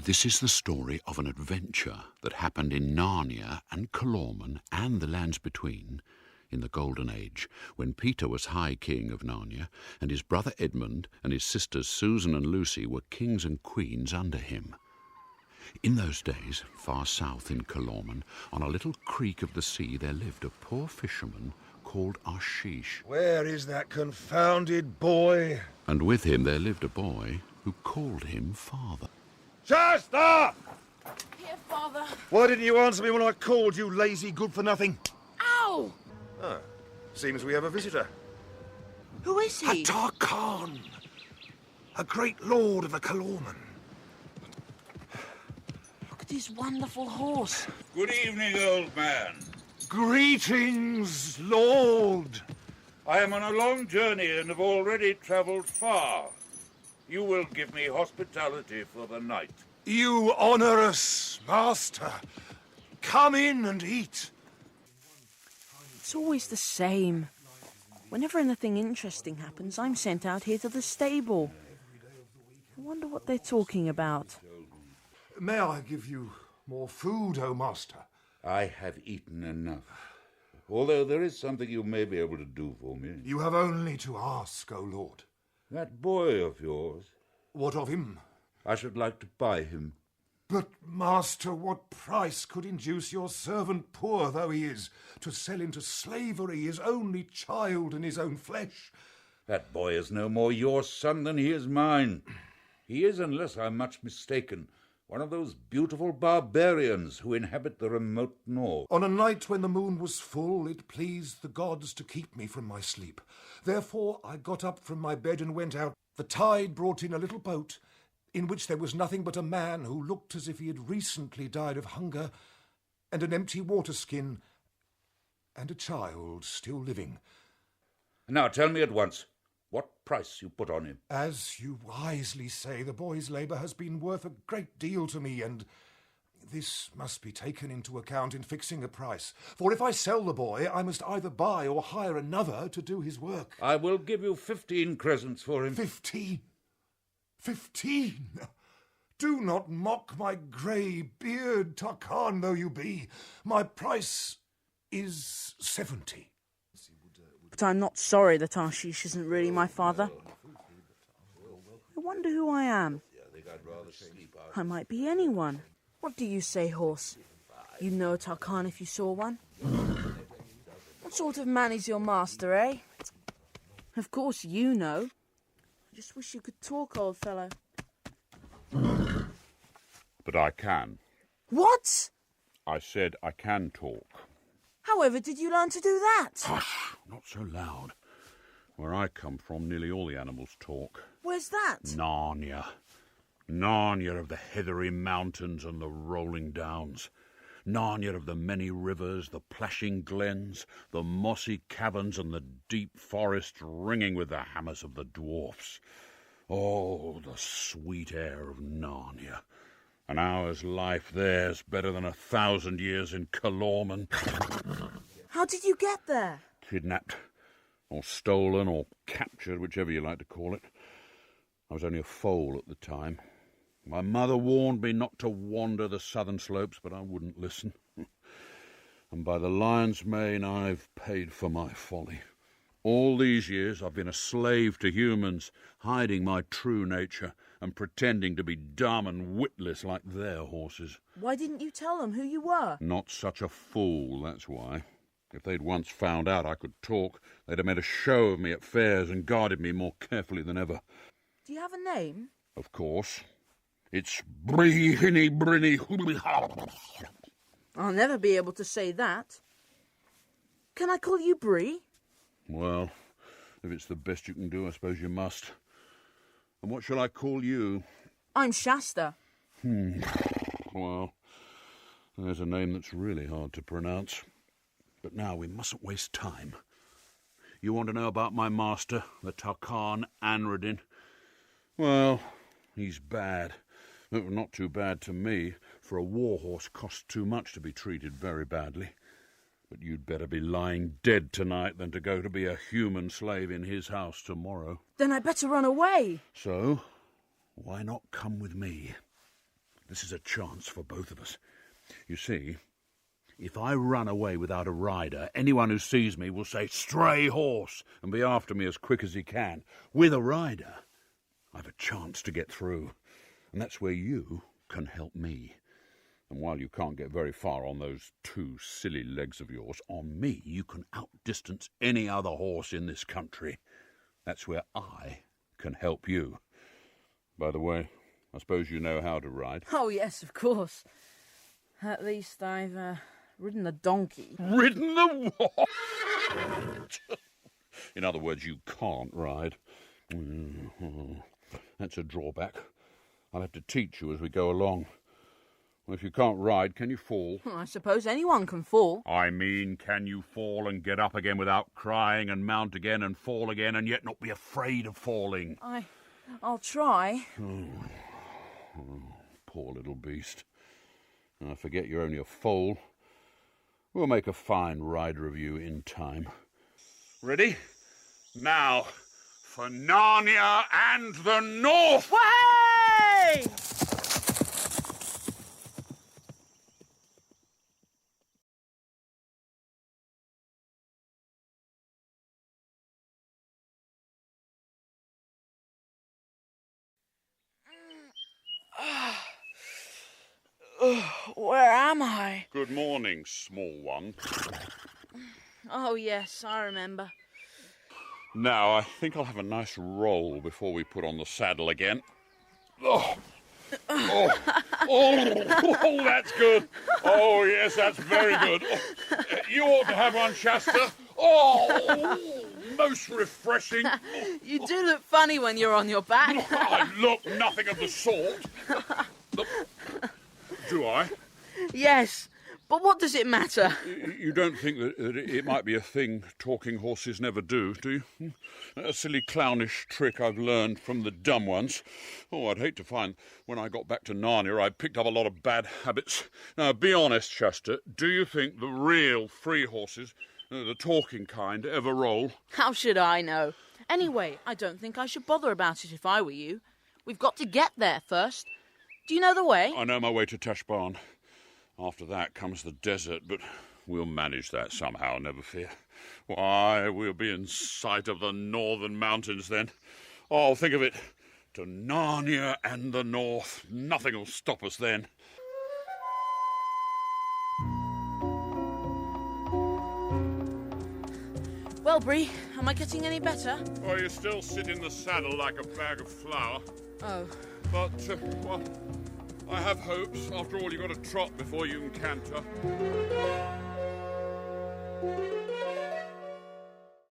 This is the story of an adventure that happened in Narnia and Calormen and the lands between in the Golden Age, when Peter was High King of Narnia, and his brother Edmund and his sisters Susan and Lucy were kings and queens under him. In those days, far south in Calormen, on a little creek of the sea, there lived a poor fisherman called Ashish. Where is that confounded boy? And with him there lived a boy who called him father. Shasta! Here, Father. Why didn't you answer me when I called, you lazy good-for-nothing? Ow! Ah, seems we have a visitor. Who is he? A Tarkhan, a great lord of the Calormen. Look at his wonderful horse. Good evening, old man. Greetings, lord. I am on a long journey and have already travelled far. You will give me hospitality for the night. You honour us, master. Come in and eat. It's always the same. Whenever anything interesting happens, I'm sent out here to the stable. I wonder what they're talking about. May I give you more food, O master? I have eaten enough. Although there is something you may be able to do for me. You have only to ask, O lord. That boy of yours, What of him? I should like to buy him. But, master, what price could induce your servant, poor though he is, to sell into slavery his only child and his own flesh? That boy is no more your son than he is mine. He is, unless I'm much mistaken, one of those beautiful barbarians who inhabit the remote north. On a night when the moon was full, it pleased the gods to keep me from my sleep. Therefore I got up from my bed and went out. The tide brought in a little boat, in which there was nothing but a man who looked as if he had recently died of hunger, and an empty water-skin, and a child still living. Now tell me at once what price you put on him. As you wisely say, the boy's labour has been worth a great deal to me, and this must be taken into account in fixing a price. For if I sell the boy, I must either buy or hire another to do his work. I will give you 15 crescents for him. 15? 15? Do not mock my grey beard, Tarkhan though you be. My price is 70. But I'm not sorry that Ashish isn't really my father. I wonder who I am. I might be anyone. What do you say, horse? You'd know a Tarkhan if you saw one? What sort of man is your master, eh? Of course you know. I just wish you could talk, old fellow. But I can. What? I said I can talk. However did you learn to do that? Hush, not so loud. Where I come from, nearly all the animals talk. Where's that? Narnia. Narnia of the heathery mountains and the rolling downs. Narnia of the many rivers, the plashing glens, the mossy caverns and the deep forests ringing with the hammers of the dwarfs. Oh, the sweet air of Narnia. An hour's life there's better than 1,000 years in Calormen. How did you get there? Kidnapped, or stolen, or captured, whichever you like to call it. I was only a foal at the time. My mother warned me not to wander the southern slopes, but I wouldn't listen. And by the lion's mane, I've paid for my folly. All these years I've been a slave to humans, hiding my true nature and pretending to be dumb and witless like their horses. Why didn't you tell them who you were? Not such a fool, that's why. If they'd once found out I could talk, they'd have made a show of me at fairs and guarded me more carefully than ever. Do you have a name? Of course. It's Brinny. I'll never be able to say that. Can I call you Bree? Well, if it's the best you can do, I suppose you must. And what shall I call you? I'm Shasta. Well, there's a name that's really hard to pronounce. But now we mustn't waste time. You want to know about my master, the Tarkhan Anradin? Well, he's bad. Not too bad to me, for a warhorse costs too much to be treated very badly. But you'd better be lying dead tonight than to go to be a human slave in his house tomorrow. Then I better run away. So, why not come with me? This is a chance for both of us. You see, if I run away without a rider, anyone who sees me will say, "Stray horse," and be after me as quick as he can. With a rider, I've a chance to get through. And that's where you can help me. And while you can't get very far on those 2 silly legs of yours, on me you can outdistance any other horse in this country. That's where I can help you. By the way, I suppose you know how to ride. Oh, yes, of course. At least I've ridden a donkey. Ridden the what? In other words, you can't ride. That's a drawback. I'll have to teach you as we go along. Well, if you can't ride, can you fall? I suppose anyone can fall. I mean, can you fall and get up again without crying and mount again and fall again and yet not be afraid of falling? I'll try. Poor little beast. I forget you're only a foal. We'll make a fine rider of you in time. Ready? Now, for Narnia and the North! Way! Where am I? Good morning, small one. Oh, yes, I remember. Now, I think I'll have a nice roll before we put on the saddle again. Oh, that's good. Oh, yes, that's very good. Oh, you ought to have one, Shasta. Oh, most refreshing. You do look funny when you're on your back. I look nothing of the sort. Look, do I? Yes, but what does it matter? You don't think that it might be a thing talking horses never do you? A silly clownish trick I've learned from the dumb ones. Oh, I'd hate to find when I got back to Narnia I'd picked up a lot of bad habits. Now, be honest, Shasta, do you think the real free horses, the talking kind, ever roll? How should I know? Anyway, I don't think I should bother about it if I were you. We've got to get there first. Do you know the way? I know my way to Tashbarn. After that comes the desert, but we'll manage that somehow, never fear. Why, we'll be in sight of the northern mountains then. Oh, think of it. To Narnia and the north. Nothing will stop us then. Well, Bree, am I getting any better? Oh, you still sit in the saddle like a bag of flour. Oh. But, well, I have hopes. After all, you've got to trot before you can canter.